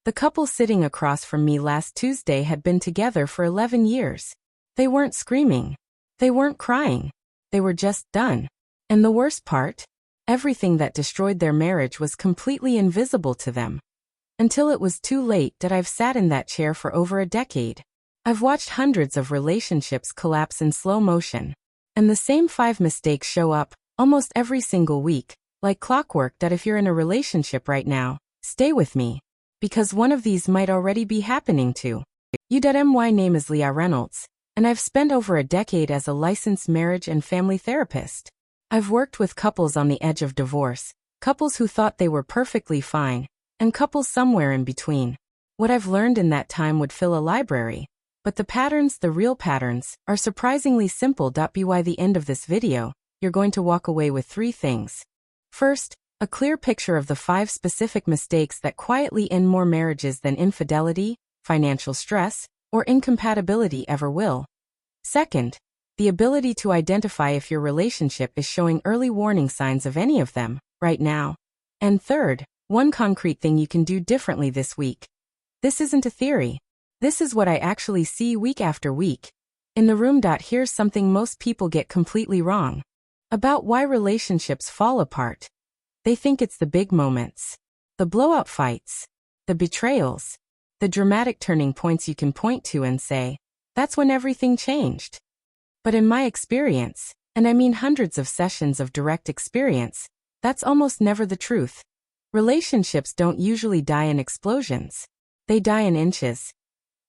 The couple sitting across from me last Tuesday had been together for 11 years. They weren't screaming. They weren't crying. They were just done. And the worst part? Everything that destroyed their marriage was completely invisible to them. Until it was too late. That I've sat in that chair for over a decade. I've watched hundreds of relationships collapse in slow motion. And the same 5 mistakes show up, almost every single week, like clockwork. That if you're in a relationship right now, stay with me. Because one of these might already be happening to you. My name is Leah Reynolds, and I've spent over a decade as a licensed marriage and family therapist. I've worked with couples on the edge of divorce, couples who thought they were perfectly fine, and couples somewhere in between. What I've learned in that time would fill a library. But the patterns, the real patterns, are surprisingly simple. By the end of this video, you're going to walk away with 3 things. First, a clear picture of the 5 specific mistakes that quietly end more marriages than infidelity, financial stress, or incompatibility ever will. Second, the ability to identify if your relationship is showing early warning signs of any of them, right now. And third, one concrete thing you can do differently this week. This isn't a theory. This is what I actually see week after week. In the room. Here's something most people get completely wrong about why relationships fall apart. They think it's the big moments, the blowout fights, the betrayals, the dramatic turning points you can point to and say, that's when everything changed. But in my experience, and I mean hundreds of sessions of direct experience, that's almost never the truth. Relationships don't usually die in explosions. They die in inches.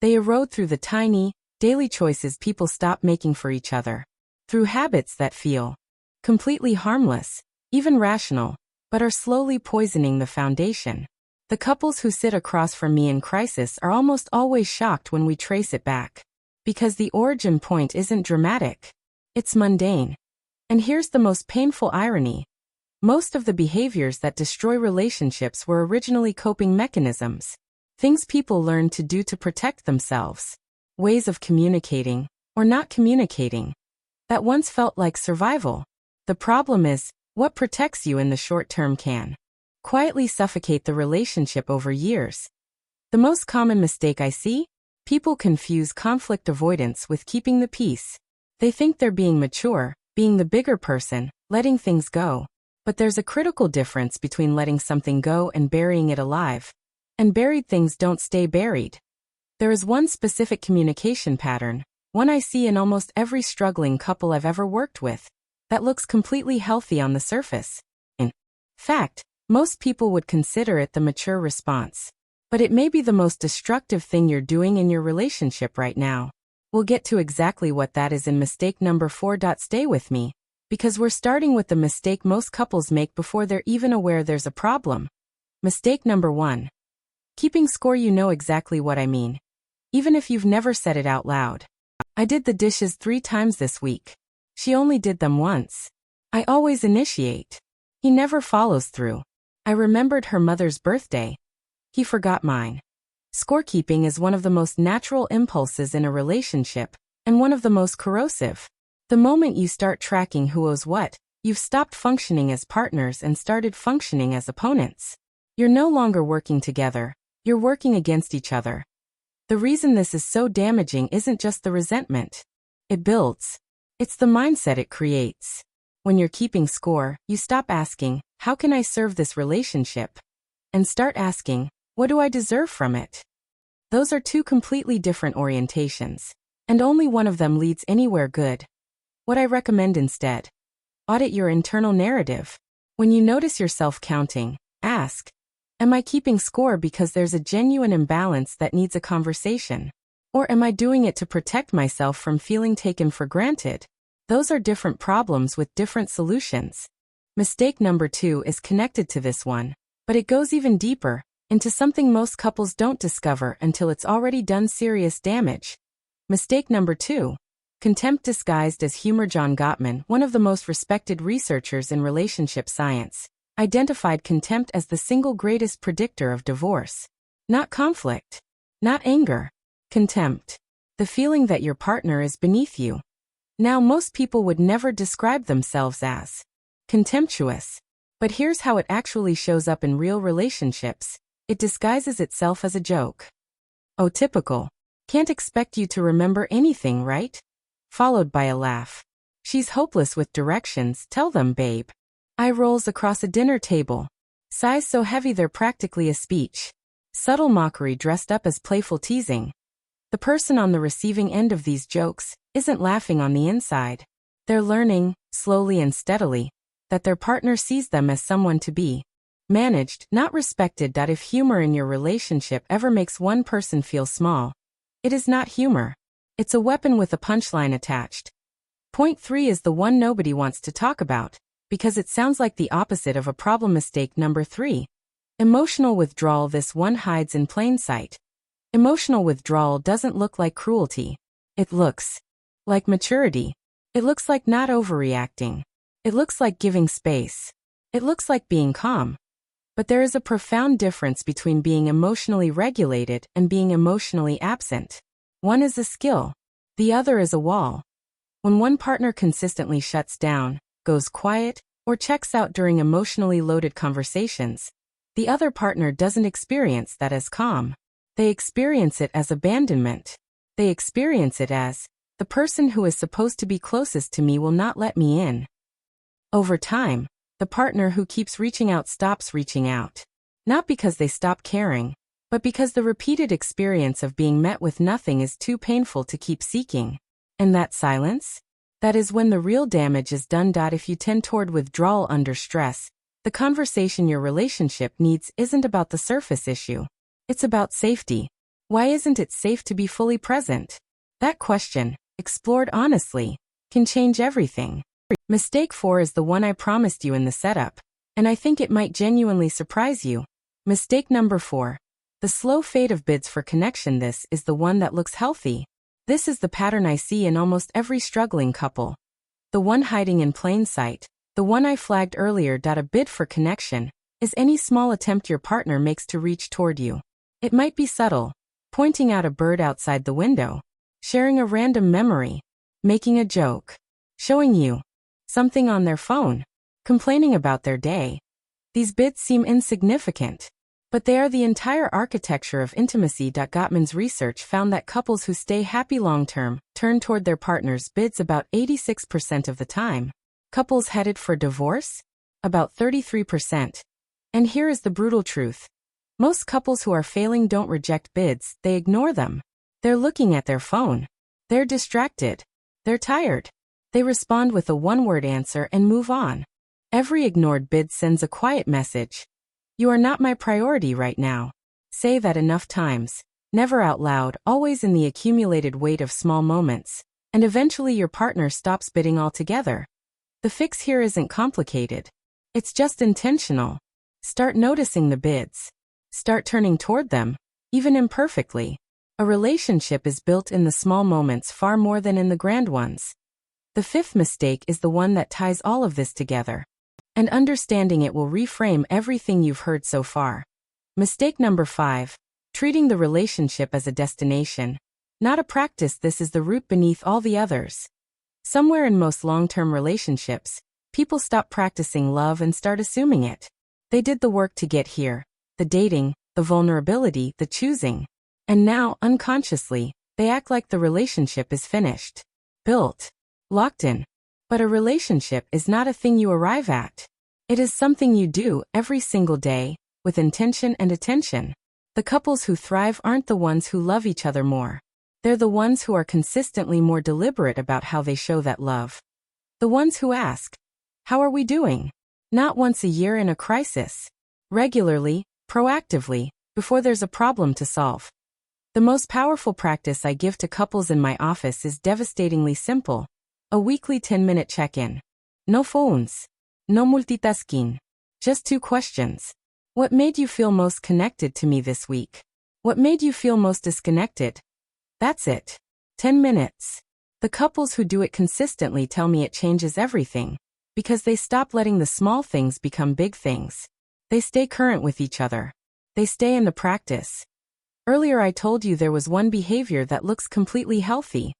They erode through the tiny, daily choices people stop making for each other. Through habits that feel completely harmless, even rational, but are slowly poisoning the foundation. The couples who sit across from me in crisis are almost always shocked when we trace it back. Because the origin point isn't dramatic. It's mundane. And here's the most painful irony. Most of the behaviors that destroy relationships were originally coping mechanisms. Things people learned to do to protect themselves. Ways of communicating, or not communicating, that once felt like survival. The problem is, what protects you in the short term can quietly suffocate the relationship over years. The most common mistake I see? People confuse conflict avoidance with keeping the peace. They think they're being mature, being the bigger person, letting things go. But there's a critical difference between letting something go and burying it alive. And buried things don't stay buried. There is one specific communication pattern, one I see in almost every struggling couple I've ever worked with, that looks completely healthy on the surface. In fact, most people would consider it the mature response. But it may be the most destructive thing you're doing in your relationship right now. We'll get to exactly what that is in mistake number 4. Stay with me, because we're starting with the mistake most couples make before they're even aware there's a problem. Mistake number 1. Keeping score. You know exactly what I mean. Even if you've never said it out loud. I did the dishes 3 times this week. She only did them once. I always initiate. He never follows through. I remembered her mother's birthday. He forgot mine. Scorekeeping is one of the most natural impulses in a relationship, and one of the most corrosive. The moment you start tracking who owes what, you've stopped functioning as partners and started functioning as opponents. You're no longer working together. You're working against each other. The reason this is so damaging isn't just the resentment it builds. It's the mindset it creates. When you're keeping score, you stop asking, how can I serve this relationship? And start asking, what do I deserve from it? Those are 2 completely different orientations. And only one of them leads anywhere good. What I recommend instead: audit your internal narrative. When you notice yourself counting, ask, am I keeping score because there's a genuine imbalance that needs a conversation? Or am I doing it to protect myself from feeling taken for granted? Those are different problems with different solutions. Mistake number 2 is connected to this one, but it goes even deeper, into something most couples don't discover until it's already done serious damage. Mistake number 2. Contempt disguised as humor. John Gottman, one of the most respected researchers in relationship science, identified contempt as the single greatest predictor of divorce. Not conflict. Not anger. Contempt. The feeling that your partner is beneath you. Now, most people would never describe themselves as contemptuous. But here's how it actually shows up in real relationships. It disguises itself as a joke. Oh, typical. Can't expect you to remember anything, right? Followed by a laugh. She's hopeless with directions, tell them, babe. Eye rolls across a dinner table. Sighs so heavy they're practically a speech. Subtle mockery dressed up as playful teasing. The person on the receiving end of these jokes isn't laughing on the inside. They're learning, slowly and steadily, that their partner sees them as someone to be managed, not respected. If humor in your relationship ever makes one person feel small, it is not humor. It's a weapon with a punchline attached. Point 3 is the one nobody wants to talk about, because it sounds like the opposite of a problem. Mistake number 3. Emotional withdrawal. This one hides in plain sight. Emotional withdrawal doesn't look like cruelty. It looks like maturity. It looks like not overreacting. It looks like giving space. It looks like being calm. But there is a profound difference between being emotionally regulated and being emotionally absent. One is a skill. The other is a wall. When one partner consistently shuts down, goes quiet, or checks out during emotionally loaded conversations, the other partner doesn't experience that as calm. They experience it as abandonment. They experience it as, the person who is supposed to be closest to me will not let me in. Over time, the partner who keeps reaching out stops reaching out. Not because they stop caring, but because the repeated experience of being met with nothing is too painful to keep seeking. And that silence? That is when the real damage is done. If you tend toward withdrawal under stress, the conversation your relationship needs isn't about the surface issue. It's about safety. Why isn't it safe to be fully present? That question, explored honestly, can change everything. Mistake 4 is the one I promised you in the setup, and I think it might genuinely surprise you. Mistake number 4. The slow fade of bids for connection. This is the one that looks healthy. This is the pattern I see in almost every struggling couple. The one hiding in plain sight. The one I flagged earlier. A bid for connection is any small attempt your partner makes to reach toward you. It might be subtle, pointing out a bird outside the window, sharing a random memory, making a joke, showing you something on their phone, complaining about their day. These bids seem insignificant, but they are the entire architecture of intimacy. Gottman's research found that couples who stay happy long-term turn toward their partner's bids about 86% of the time. Couples headed for divorce? About 33%. And here is the brutal truth. Most couples who are failing don't reject bids, they ignore them. They're looking at their phone. They're distracted. They're tired. They respond with a one-word answer and move on. Every ignored bid sends a quiet message. You are not my priority right now. Say that enough times. Never out loud, always in the accumulated weight of small moments. And eventually your partner stops bidding altogether. The fix here isn't complicated. It's just intentional. Start noticing the bids. Start turning toward them, even imperfectly. A relationship is built in the small moments far more than in the grand ones. The 5th mistake is the one that ties all of this together. And understanding it will reframe everything you've heard so far. Mistake number 5. Treating the relationship as a destination, not a practice. This is the root beneath all the others. Somewhere in most long-term relationships, people stop practicing love and start assuming it. They did the work to get here, the dating, the vulnerability, the choosing. And now, unconsciously, they act like the relationship is finished, built, locked in. But a relationship is not a thing you arrive at. It is something you do every single day, with intention and attention. The couples who thrive aren't the ones who love each other more. They're the ones who are consistently more deliberate about how they show that love. The ones who ask, how are we doing? Not once a year in a crisis. Regularly, proactively, before there's a problem to solve. The most powerful practice I give to couples in my office is devastatingly simple. A weekly 10-minute check-in. No phones. No multitasking. Just 2 questions. What made you feel most connected to me this week? What made you feel most disconnected? That's it. 10 minutes. The couples who do it consistently tell me it changes everything, because they stop letting the small things become big things. They stay current with each other. They stay in the practice. Earlier I told you there was one behavior that looks completely healthy.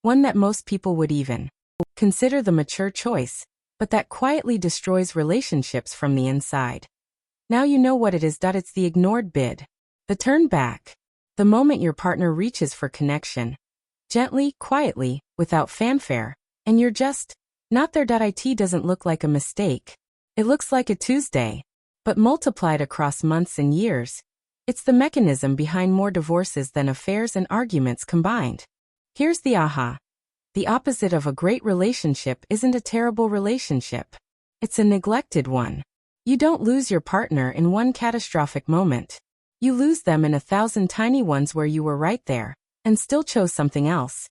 One that most people would even consider the mature choice, but that quietly destroys relationships from the inside. Now you know what it is. It's the ignored bid. The turn back. The moment your partner reaches for connection. Gently, quietly, without fanfare. And you're just not there. It doesn't look like a mistake. It looks like a Tuesday. But multiplied across months and years. It's the mechanism behind more divorces than affairs and arguments combined. Here's the aha. The opposite of a great relationship isn't a terrible relationship. It's a neglected one. You don't lose your partner in one catastrophic moment. You lose them in 1,000 tiny ones where you were right there and still chose something else.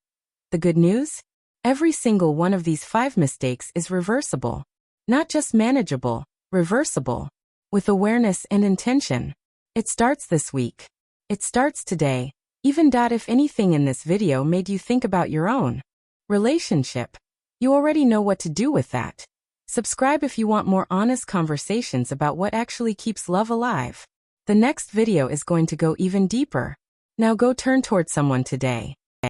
The good news? Every single one of these 5 mistakes is reversible. Not just manageable, reversible. With awareness and intention. It starts this week. It starts today. Even if anything in this video made you think about your own relationship, you already know what to do with that. Subscribe if you want more honest conversations about what actually keeps love alive. The next video is going to go even deeper. Now go turn towards someone today.